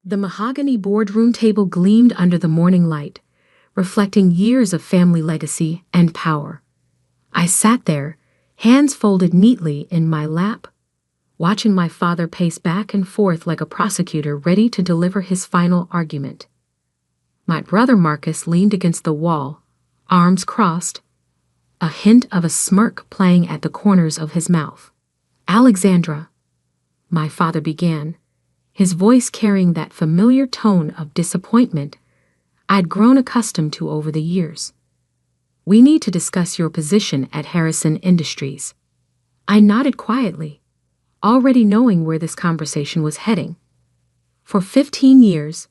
The mahogany boardroom table gleamed under the morning light, reflecting years of family legacy and power. I sat there, hands folded neatly in my lap, watching my father pace back and forth like a prosecutor ready to deliver his final argument. My brother Marcus leaned against the wall, arms crossed, a hint of a smirk playing at the corners of his mouth. "Alexandra," my father began, his voice carrying that familiar tone of disappointment I'd grown accustomed to over the years. "We need to discuss your position at Harrison Industries." I nodded quietly, already knowing where this conversation was heading. For 15 years,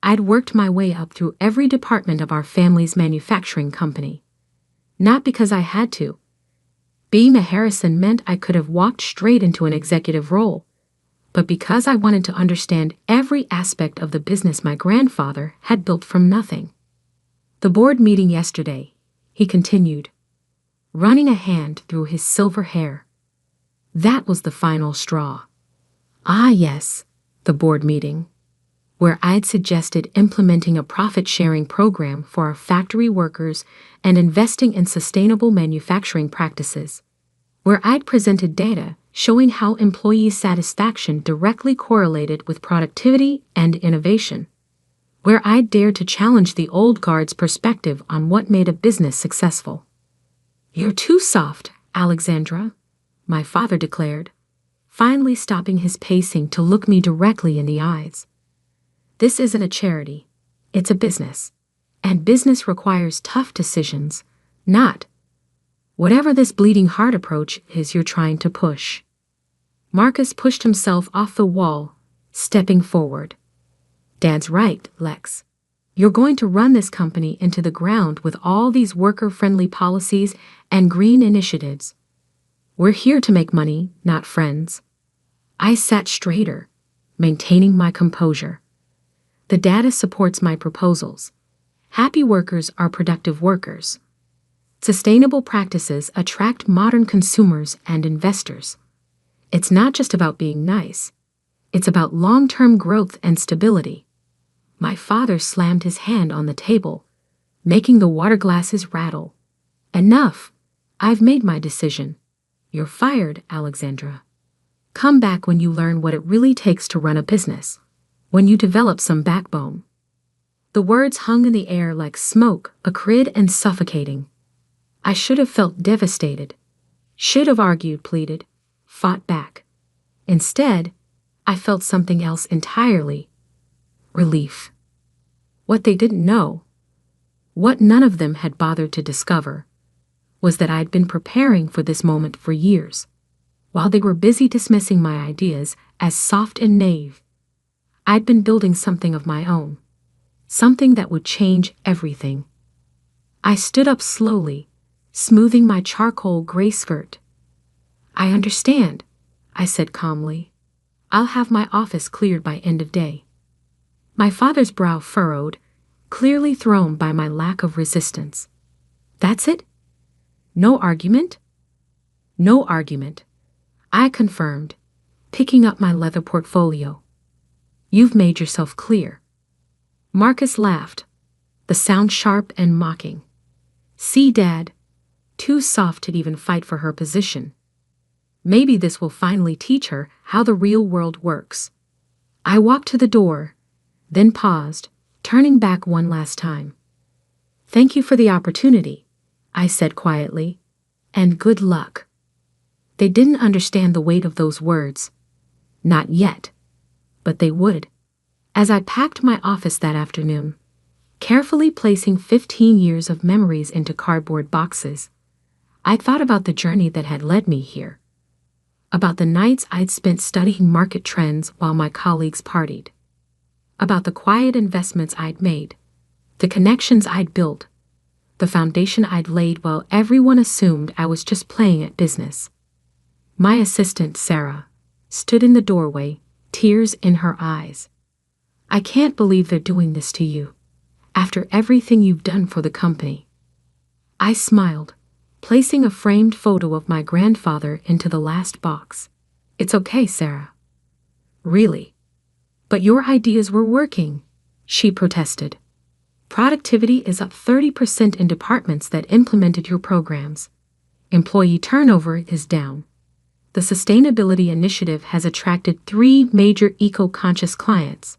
I'd worked my way up through every department of our family's manufacturing company. Not because I had to. Being a Harrison meant I could have walked straight into an executive role, but because I wanted to understand every aspect of the business my grandfather had built from nothing. "The board meeting yesterday," he continued, running a hand through his silver hair. "That was the final straw." "Ah, yes, the board meeting, where I'd suggested implementing a profit-sharing program for our factory workers and investing in sustainable manufacturing practices, where I'd presented data showing how employee satisfaction directly correlated with productivity and innovation, where I'd dared to challenge the old guard's perspective on what made a business successful." "You're too soft, Alexandra," my father declared, finally stopping his pacing to look me directly in the eyes. "This isn't a charity, it's a business, and business requires tough decisions, not whatever this bleeding heart approach is you're trying to push." Marcus pushed himself off the wall, stepping forward. "Dad's right, Lex. You're going to run this company into the ground with all these worker-friendly policies and green initiatives. We're here to make money, not friends." I sat straighter, maintaining my composure. "The data supports my proposals. Happy workers are productive workers. Sustainable practices attract modern consumers and investors. It's not just about being nice. It's about long-term growth and stability." My father slammed his hand on the table, making the water glasses rattle. "Enough. I've made my decision. You're fired, Alexandra. Come back when you learn what it really takes to run a business, when you develop some backbone." The words hung in the air like smoke, acrid and suffocating. I should have felt devastated, should have argued, pleaded, fought back. Instead, I felt something else entirely: relief. What they didn't know, what none of them had bothered to discover, was that I'd been preparing for this moment for years. While they were busy dismissing my ideas as soft and naive, I'd been building something of my own, something that would change everything. I stood up slowly, smoothing my charcoal gray skirt. "I understand," I said calmly. "I'll have my office cleared by end of day." My father's brow furrowed, clearly thrown by my lack of resistance. "That's it? No argument?" "No argument," I confirmed, picking up my leather portfolio. "You've made yourself clear." Marcus laughed, the sound sharp and mocking. "See, Dad, too soft to even fight for her position. Maybe this will finally teach her how the real world works." I walked to the door, then paused, turning back one last time. "Thank you for the opportunity," I said quietly, "and good luck." They didn't understand the weight of those words. Not yet. But they would. As I packed my office that afternoon, carefully placing 15 years of memories into cardboard boxes, I thought about the journey that had led me here. About the nights I'd spent studying market trends while my colleagues partied. About the quiet investments I'd made, the connections I'd built, the foundation I'd laid while everyone assumed I was just playing at business. My assistant, Sarah, stood in the doorway, tears in her eyes. "I can't believe they're doing this to you, after everything you've done for the company." I smiled, placing a framed photo of my grandfather into the last box. "It's okay, Sarah. Really. But your ideas were working, she protested. Productivity is up 30% in departments that implemented your programs. Employee turnover is down. The sustainability initiative has attracted 3 major eco-conscious clients.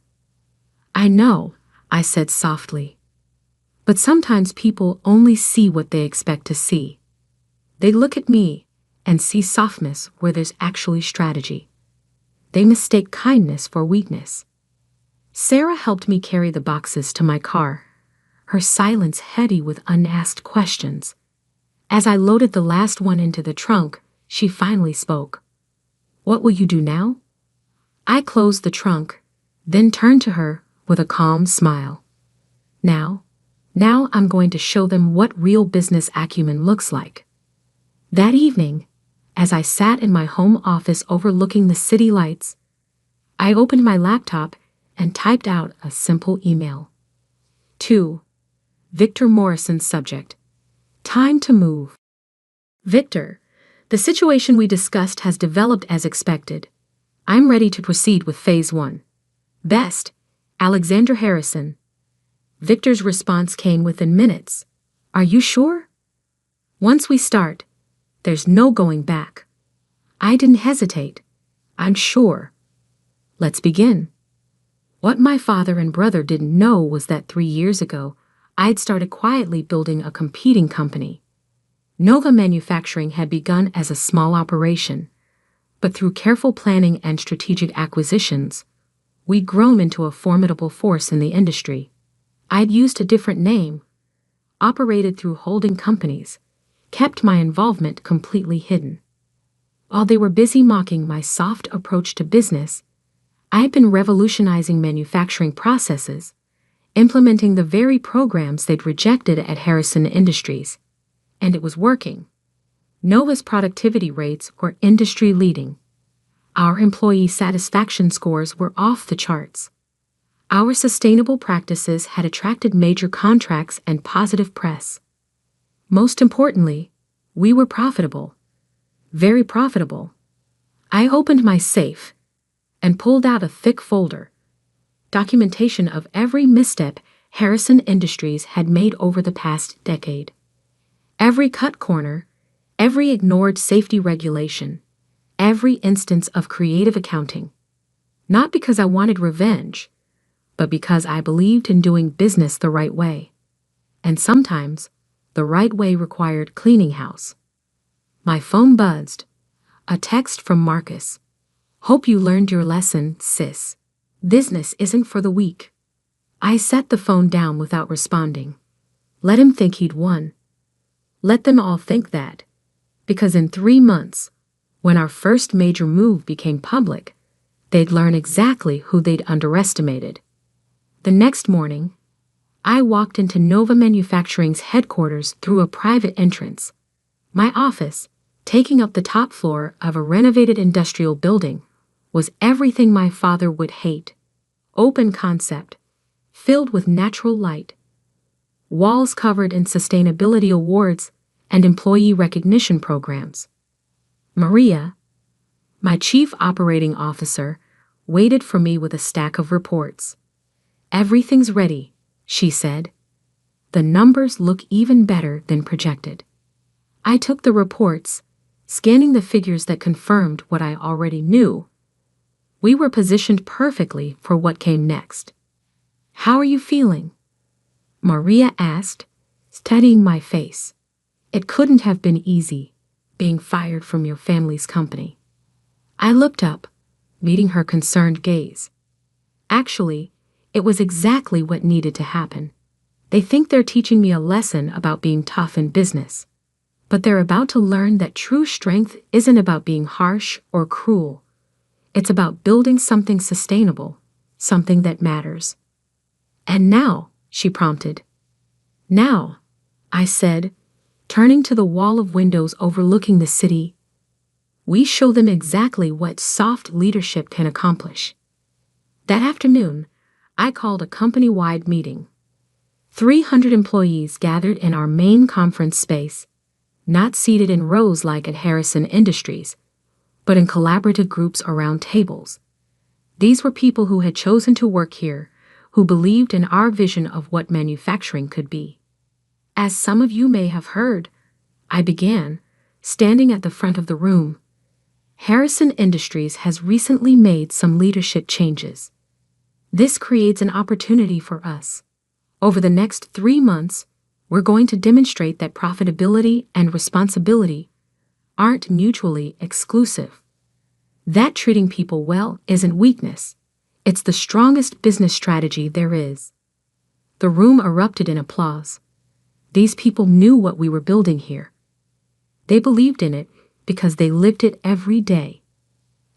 I know, I said softly. But sometimes people only see what they expect to see. They look at me and see softness where there's actually strategy. They mistake kindness for weakness. Sarah helped me carry the boxes to my car, her silence heady with unasked questions. As I loaded the last one into the trunk, she finally spoke. What will you do now? I closed the trunk, then turned to her with a calm smile. Now I'm going to show them what real business acumen looks like. That evening, as I sat in my home office overlooking the city lights, I opened my laptop and typed out a simple email. To Victor Morrison, subject: Time to move. Victor, the situation we discussed has developed as expected. I'm ready to proceed with Phase 1. Best, Alexander Harrison. Victor's response came within minutes. Are you sure? Once we start, there's no going back. I didn't hesitate. I'm sure. Let's begin. What my father and brother didn't know was that 3 years ago, I'd started quietly building a competing company. Nova Manufacturing had begun as a small operation, but through careful planning and strategic acquisitions, we'd grown into a formidable force in the industry. I'd used a different name, operated through holding companies, kept my involvement completely hidden. While they were busy mocking my soft approach to business, I'd been revolutionizing manufacturing processes, implementing the very programs they'd rejected at Harrison Industries. And it was working. Nova's productivity rates were industry-leading. Our employee satisfaction scores were off the charts. Our sustainable practices had attracted major contracts and positive press. Most importantly, we were profitable. Very profitable. I opened my safe and pulled out a thick folder. Documentation of every misstep Harrison Industries had made over the past decade. Every cut corner, every ignored safety regulation, every instance of creative accounting. Not because I wanted revenge, but because I believed in doing business the right way. And sometimes, the right way required cleaning house. My phone buzzed. A text from Marcus. Hope you learned your lesson, sis. Business isn't for the weak. I set the phone down without responding. Let him think he'd won. Let them all think that. Because in 3 months, when our first major move became public, they'd learn exactly who they'd underestimated. The next morning, I walked into Nova Manufacturing's headquarters through a private entrance. My office, taking up the top floor of a renovated industrial building, was everything my father would hate. Open concept, filled with natural light. Walls covered in sustainability awards and employee recognition programs. Maria, my chief operating officer, waited for me with a stack of reports. Everything's ready, she said. The numbers look even better than projected. I took the reports, scanning the figures that confirmed what I already knew. We were positioned perfectly for what came next. How are you feeling? Maria asked, studying my face. It couldn't have been easy, being fired from your family's company. I looked up, meeting her concerned gaze. Actually, it was exactly what needed to happen. They think they're teaching me a lesson about being tough in business. But they're about to learn that true strength isn't about being harsh or cruel. It's about building something sustainable, something that matters. And now, she prompted. Now, I said, turning to the wall of windows overlooking the city. We show them exactly what soft leadership can accomplish. That afternoon, I called a company-wide meeting. 300 employees gathered in our main conference space, not seated in rows like at Harrison Industries, but in collaborative groups around tables. These were people who had chosen to work here, who believed in our vision of what manufacturing could be. As some of you may have heard, I began, standing at the front of the room. Harrison Industries has recently made some leadership changes. This creates an opportunity for us. Over the next 3 months, we're going to demonstrate that profitability and responsibility aren't mutually exclusive. That treating people well isn't weakness. It's the strongest business strategy there is. The room erupted in applause. These people knew what we were building here. They believed in it because they lived it every day.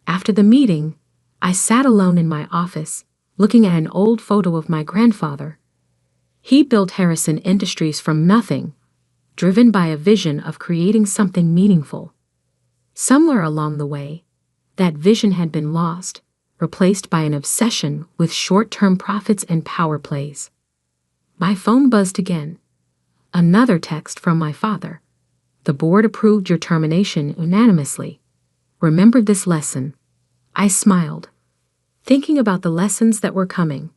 After the meeting, I sat alone in my office, looking at an old photo of my grandfather. He built Harrison Industries from nothing, driven by a vision of creating something meaningful. Somewhere along the way, that vision had been lost, replaced by an obsession with short-term profits and power plays. My phone buzzed again. Another text from my father. The board approved your termination unanimously. Remember this lesson. I smiled, thinking about the lessons that were coming.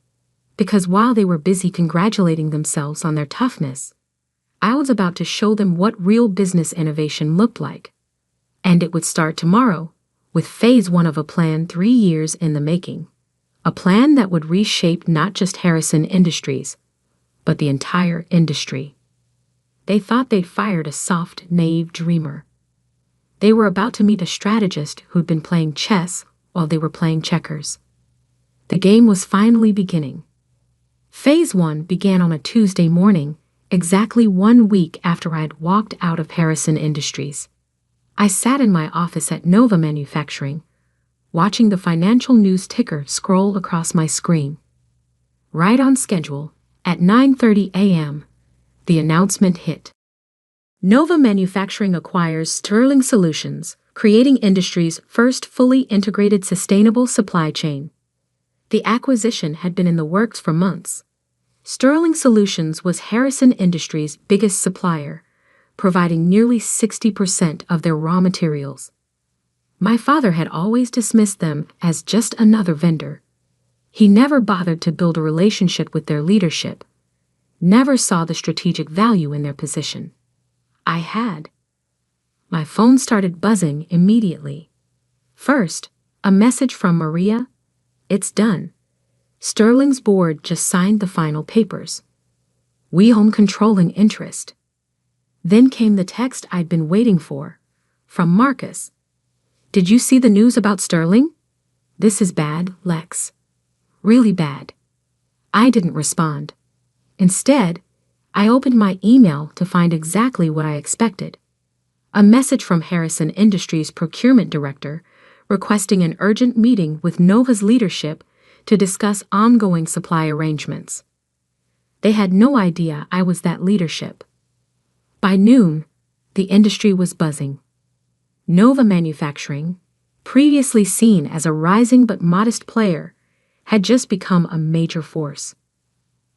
Because while they were busy congratulating themselves on their toughness, I was about to show them what real business innovation looked like. And it would start tomorrow, with phase 1 of a plan 3 years in the making. A plan that would reshape not just Harrison Industries, but the entire industry. They thought they'd fired a soft, naive dreamer. They were about to meet a strategist who'd been playing chess while they were playing checkers. The game was finally beginning. Phase 1 began on a Tuesday morning, exactly 1 week after I had walked out of Harrison Industries. I sat in my office at Nova Manufacturing, watching the financial news ticker scroll across my screen. Right on schedule, at 9:30 a.m., the announcement hit. Nova Manufacturing acquires Sterling Solutions, creating industry's first fully integrated sustainable supply chain. The acquisition had been in the works for months. Sterling Solutions was Harrison Industries' biggest supplier, providing nearly 60% of their raw materials. My father had always dismissed them as just another vendor. He never bothered to build a relationship with their leadership, never saw the strategic value in their position. I had. My phone started buzzing immediately. First, a message from Maria. It's done. Sterling's board just signed the final papers. We own controlling interest. Then came the text I'd been waiting for, from Marcus. Did you see the news about Sterling? This is bad, Lex. Really bad. I didn't respond. Instead, I opened my email to find exactly what I expected. A message from Harrison Industries' procurement director requesting an urgent meeting with Nova's leadership to discuss ongoing supply arrangements. They had no idea I was that leadership. By noon, the industry was buzzing. Nova Manufacturing, previously seen as a rising but modest player, had just become a major force.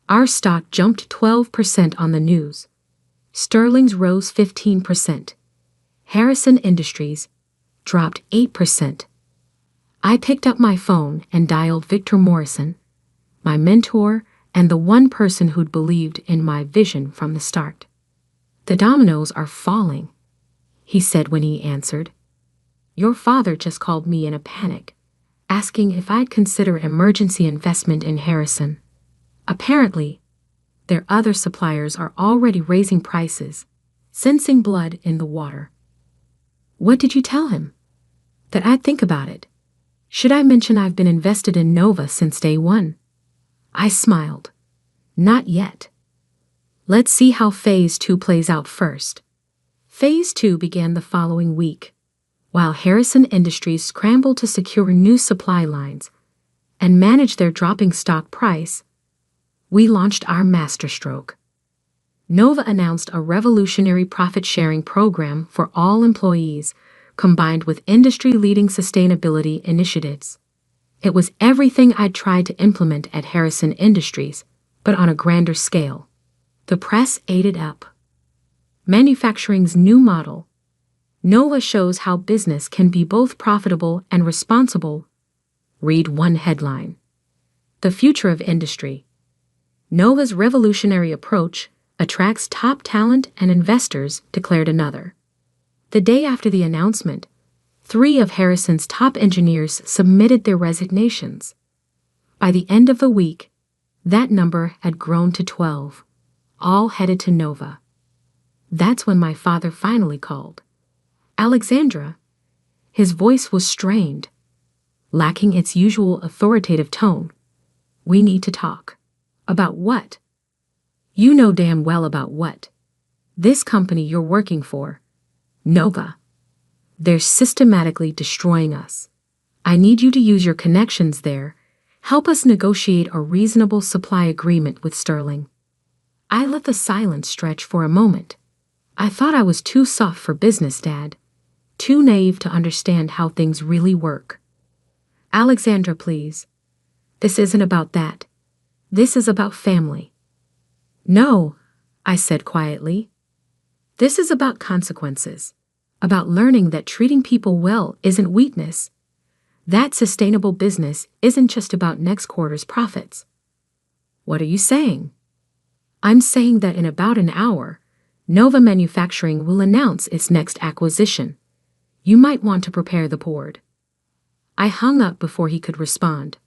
Our stock jumped 12% on the news. Sterling's rose 15%. Harrison Industries dropped 8%. I picked up my phone and dialed Victor Morrison, my mentor and the one person who'd believed in my vision from the start. The dominoes are falling, he said when he answered. Your father just called me in a panic, asking if I'd consider emergency investment in Harrison. Apparently, their other suppliers are already raising prices, sensing blood in the water. What did you tell him? That I'd think about it. Should I mention I've been invested in Nova since day one? I smiled. Not yet. Let's see how Phase 2 plays out first. Phase 2 began the following week, while Harrison Industries scrambled to secure new supply lines and manage their dropping stock price. We launched our masterstroke. Nova announced a revolutionary profit-sharing program for all employees, combined with industry-leading sustainability initiatives. It was everything I'd tried to implement at Harrison Industries, but on a grander scale. The press ate it up. Manufacturing's new model. Nova shows how business can be both profitable and responsible. Read one headline. The future of industry. Nova's revolutionary approach attracts top talent and investors, declared another. The day after the announcement, 3 of Harrison's top engineers submitted their resignations. By the end of the week, that number had grown to 12, all headed to Nova. That's when my father finally called. Alexandra. His voice was strained, lacking its usual authoritative tone. We need to talk. About what? You know damn well about what. This company you're working for, Nova. They're systematically destroying us. I need you to use your connections there. Help us negotiate a reasonable supply agreement with Sterling. I let the silence stretch for a moment. I thought I was too soft for business, Dad. Too naive to understand how things really work. Alexandra, please. This isn't about that. This is about family. No, I said quietly. This is about consequences. About learning that treating people well isn't weakness. That sustainable business isn't just about next quarter's profits. What are you saying? I'm saying that in about an hour, Nova Manufacturing will announce its next acquisition. You might want to prepare the board. I hung up before he could respond.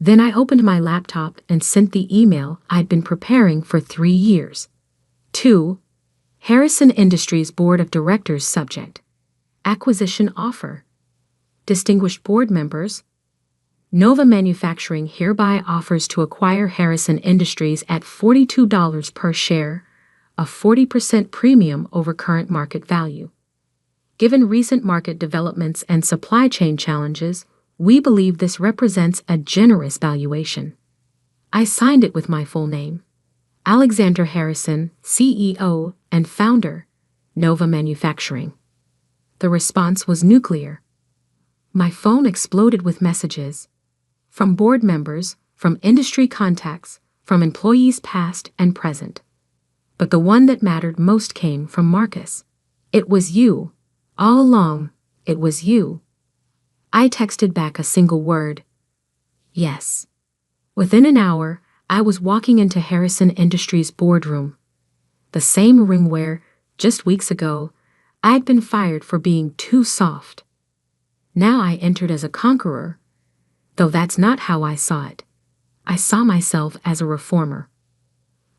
Then I opened my laptop and sent the email I'd been preparing for 3 years. 2. Harrison Industries Board of Directors subject. Acquisition offer. Distinguished board members. Nova Manufacturing hereby offers to acquire Harrison Industries at $42 per share, a 40% premium over current market value. Given recent market developments and supply chain challenges, we believe this represents a generous valuation. I signed it with my full name. Alexandra Harrison, CEO and founder, Nova Manufacturing. The response was nuclear. My phone exploded with messages. From board members, from industry contacts, from employees past and present. But the one that mattered most came from Marcus. It was you. All along, it was you. I texted back a single word. Yes. Within an hour, I was walking into Harrison Industries' boardroom. The same room where, just weeks ago, I'd been fired for being too soft. Now I entered as a conqueror, though that's not how I saw it. I saw myself as a reformer.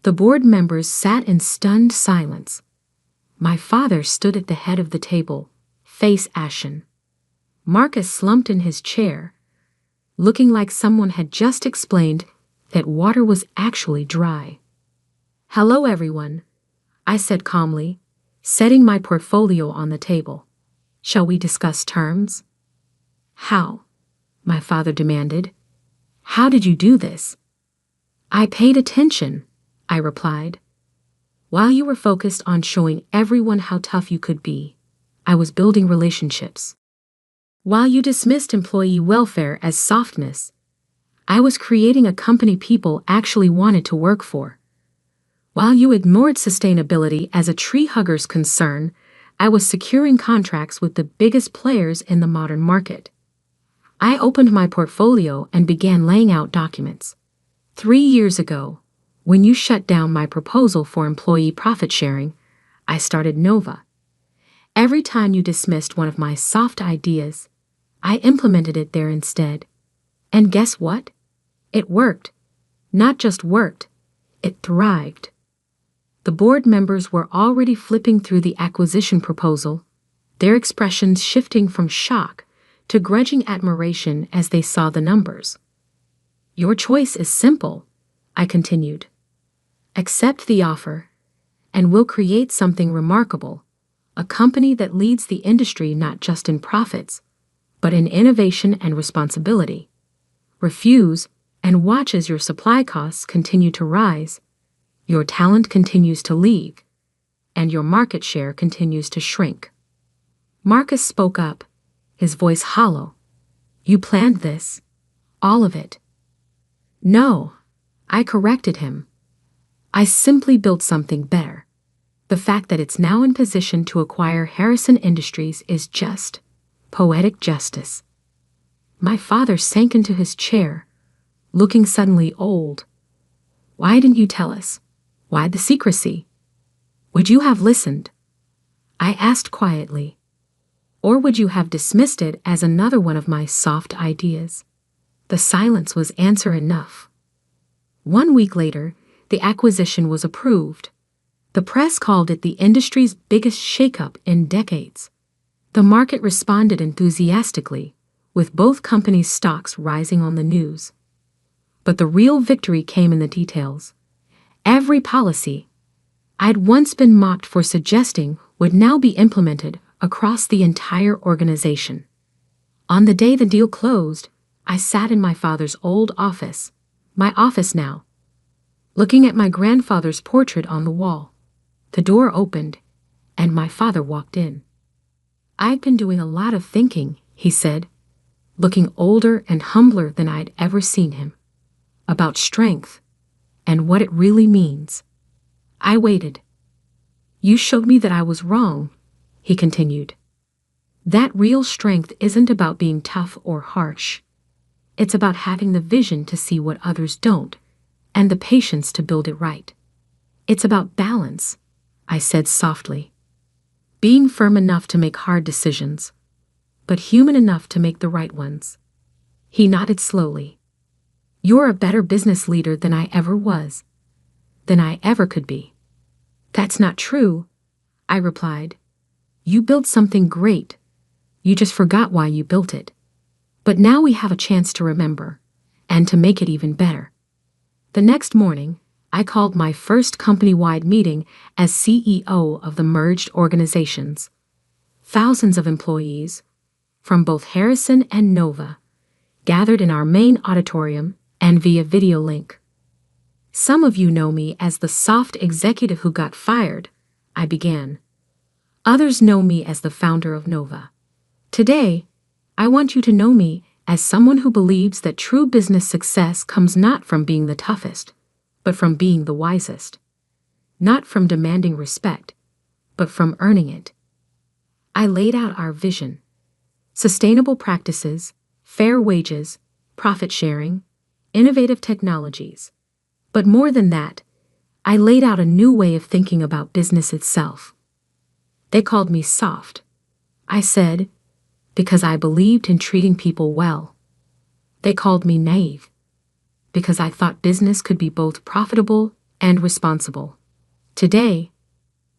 The board members sat in stunned silence. My father stood at the head of the table, face ashen. Marcus slumped in his chair, looking like someone had just explained that water was actually dry. Hello, everyone, I said calmly, setting my portfolio on the table. Shall we discuss terms? How? My father demanded. How did you do this? I paid attention, I replied. While you were focused on showing everyone how tough you could be, I was building relationships. While you dismissed employee welfare as softness, I was creating a company people actually wanted to work for. While you ignored sustainability as a tree hugger's concern, I was securing contracts with the biggest players in the modern market. I opened my portfolio and began laying out documents. 3 years ago, when you shut down my proposal for employee profit sharing, I started Nova. Every time you dismissed one of my soft ideas, I implemented it there instead. And guess what? It worked. Not just worked, it thrived. The board members were already flipping through the acquisition proposal, their expressions shifting from shock to grudging admiration as they saw the numbers. Your choice is simple, I continued. Accept the offer, and we'll create something remarkable, a company that leads the industry not just in profits, but in innovation and responsibility. Refuse, and watch as your supply costs continue to rise, your talent continues to leave, and your market share continues to shrink. Marcus spoke up, his voice hollow. You planned this, all of it. No, I corrected him. I simply built something better. The fact that it's now in position to acquire Harrison Industries is just poetic justice. My father sank into his chair, looking suddenly old. Why didn't you tell us? Why the secrecy? Would you have listened? I asked quietly. Or would you have dismissed it as another one of my soft ideas? The silence was answer enough. 1 week later, the acquisition was approved. The press called it the industry's biggest shakeup in decades. The market responded enthusiastically, with both companies' stocks rising on the news. But the real victory came in the details. Every policy I'd once been mocked for suggesting would now be implemented across the entire organization. On the day the deal closed, I sat in my father's old office, my office now, looking at my grandfather's portrait on the wall. The door opened, and my father walked in. "I've been doing a lot of thinking," he said, looking older and humbler than I'd ever seen him, "about strength and what it really means." I waited. "You showed me that I was wrong," he continued. "That real strength isn't about being tough or harsh. It's about having the vision to see what others don't, and the patience to build it right. It's about balance," I said softly. "Being firm enough to make hard decisions, but human enough to make the right ones." He nodded slowly. "You're a better business leader than I ever was, than I ever could be." "That's not true," I replied. "You built something great. You just forgot why you built it. But now we have a chance to remember, and to make it even better." The next morning, I called my first company-wide meeting as CEO of the merged organizations. Thousands of employees, from both Harrison and Nova, gathered in our main auditorium and via video link. "Some of you know me as the soft executive who got fired," I began. "Others know me as the founder of Nova. Today, I want you to know me as someone who believes that true business success comes not from being the toughest, but from being the wisest. Not from demanding respect, but from earning it." I laid out our vision: sustainable practices, fair wages, profit sharing, innovative technologies. But more than that, I laid out a new way of thinking about business itself. They called me soft. I said, because I believed in treating people well. They called me naive, because I thought business could be both profitable and responsible. Today,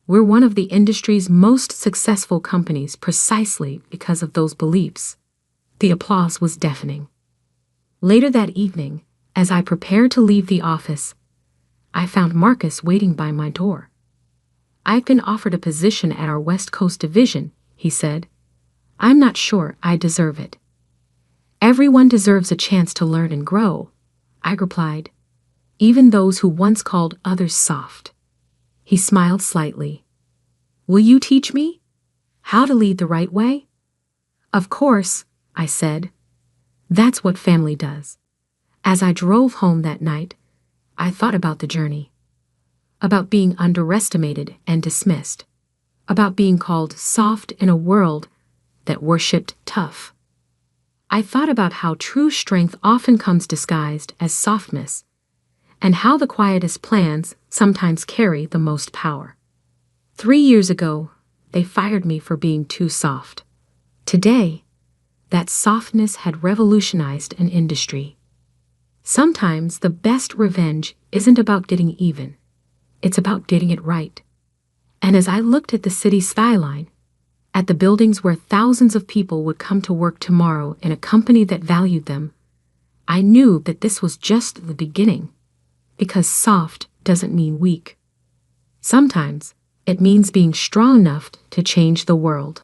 we're one of the industry's most successful companies precisely because of those beliefs. The applause was deafening. Later that evening, as I prepared to leave the office, I found Marcus waiting by my door. "I've been offered a position at our West Coast division," he said. "I'm not sure I deserve it." "Everyone deserves a chance to learn and grow," I replied, "even those who once called others soft." He smiled slightly. "Will you teach me how to lead the right way?" "Of course," I said. "That's what family does." As I drove home that night, I thought about the journey. About being underestimated and dismissed. About being called soft in a world that worshipped tough. I thought about how true strength often comes disguised as softness, and how the quietest plans sometimes carry the most power. 3 years ago, they fired me for being too soft. Today, that softness had revolutionized an industry. Sometimes the best revenge isn't about getting even. It's about getting it right. And as I looked at the city skyline, at the buildings where thousands of people would come to work tomorrow in a company that valued them, I knew that this was just the beginning. Because soft doesn't mean weak. Sometimes it means being strong enough to change the world.